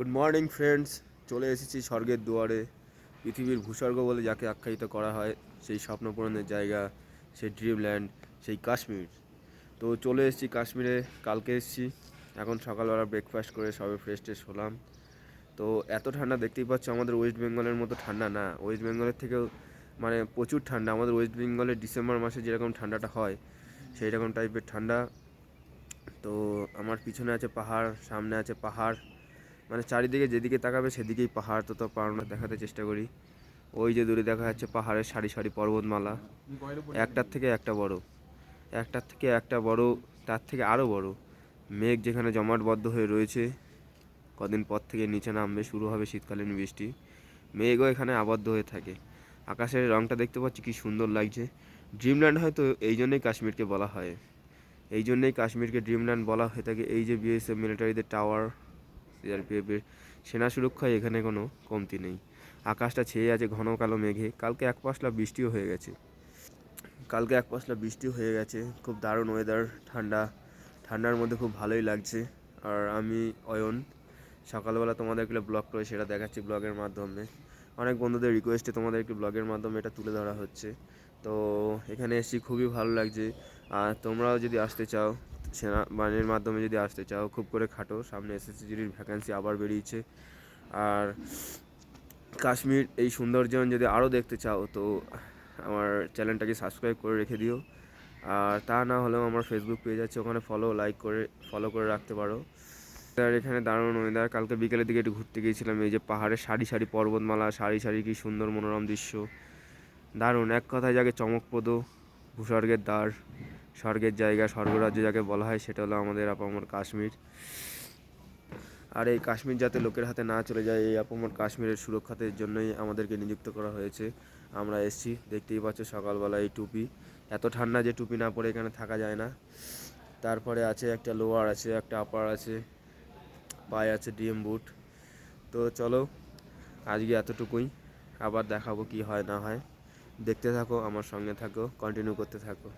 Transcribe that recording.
Good morning friends, চলে এসেছি স্বর্গের দুয়ারে। পৃথিবীর ভূস্বর্গ বলে যাকে আখ্যায়িত করা হয়, সেই স্বপ্ন পূরণের জায়গা, সেই ড্রিমল্যান্ড, সেই কাশ্মীর। তো চলে এসেছি কাশ্মীরে, কালকে এসেছি। এখন সকালবেলা ব্রেকফাস্ট করে সবে ফ্রেশ ট্রেশ হলাম। তো এত ঠান্ডা দেখতেই পাচ্ছ, আমাদের ওয়েস্ট বেঙ্গলের মতো ঠান্ডা না, ওয়েস্ট বেঙ্গলের থেকেও মানে প্রচুর ঠান্ডা। আমাদের ওয়েস্ট বেঙ্গলের ডিসেম্বর মাসে যেরকম ঠান্ডাটা হয় সেই রকম টাইপের ঠান্ডা। তো আমার পিছনে আছে পাহাড়, সামনে আছে পাহাড়, মানে চারিদিকে যেদিকে তাকাবে সেদিকেই পাহাড়। তো পাহাড়টা দেখাতে চেষ্টা করি। ওই যে দূরে দেখা যাচ্ছে পাহাড়ের সারি সারি পর্বতমালা, একটার থেকে একটা বড়, একটার থেকে একটা বড়, তার থেকে আরও বড়। মেঘ যেখানে জমাটবদ্ধ হয়ে রয়েছে, কদিন পর থেকে নিচে নামবে, শুরু হবে শীতকালীন বৃষ্টি। মেঘও এখানে আবদ্ধ হয়ে থাকে। আকাশের রঙটা দেখতে পাচ্ছি কি সুন্দর লাগছে। ড্রিমল্যান্ড হয়তো এই জন্যই কাশ্মীরকে বলা হয়, এই জন্যই কাশ্মীরকে ড্রিমল্যান্ড বলা হয়ে থাকে। এই যে বিএসএফ মিলিটারিদের টাওয়ার, সিআরপিএফের সেনা সুরক্ষায় এখানে কোনো কমতি নেই। আকাশটা ছেয়ে আছে ঘন কালো মেঘে। কালকে এক পশলা বৃষ্টিও হয়ে গেছে, খুব দারুণ ওয়েদার, ঠান্ডা, ঠান্ডার মধ্যে খুব ভালোই লাগছে। আর আমি অয়ন, সকালবেলা তোমাদেরকে ব্লগ করে সেটা দেখাচ্ছি ব্লগের মাধ্যমে। অনেক বন্ধুদের রিকোয়েস্টে তোমাদেরকে ব্লগের মাধ্যমে এটা তুলে ধরা হচ্ছে। তো এখানে এসেছি, খুবই ভালো লাগছে। আর তোমরাও যদি আসতে চাও, সেনাবাহিনীর মাধ্যমে যদি আসতে চাও, খুব করে খাটো। সামনে এসএসসিজিডির ভ্যাকেন্সি আবার বেরিয়েছে। আর কাশ্মীর এই সৌন্দর্যায়ন যদি আরও দেখতে চাও, তো আমার চ্যানেলটাকে সাবস্ক্রাইব করে রেখে দিও। আর তা না হলেও আমার ফেসবুক পেজ আছে, ওখানে ফলো করে রাখতে পারো। আর এখানে দারুণ ওয়েদার। কালকে বিকেলের দিকে একটু ঘুরতে গিয়েছিলাম। এই যে পাহাড়ের সারি সারি পর্বতমালা, সারি সারি কি সুন্দর মনোরম দৃশ্য, দারুণ। এক কথায় যাকে চমকপ্রদ, ভূস্বর্গের দ্বার, স্বর্গের জায়গা, স্বর্গরাজ্য যাকে বলা হয়, সেটা হলো আমাদের আপামর কাশ্মীর। আর এই কাশ্মীর যাতে লোকের হাতে না চলে যায়, এই আপামর কাশ্মীরের সুরক্ষার জন্যই আমাদেরকে নিযুক্ত করা হয়েছে। আমরা এসেছি, দেখতেই পাচ্ছ সকালবেলা এই টুপি, এত ঠান্ডা যে টুপি না পরে এখানে থাকা যায় না। তারপরে আছে একটা লোয়ার, আছে একটা আপার আছে, পায়ে আছে ডিএম বুট। তো চলো, আজকে এতটুকুই, আবার দেখাবো কি হয় না হয়। দেখতে থাকো, আমার সঙ্গে থাকো, কন্টিনিউ করতে থাকো।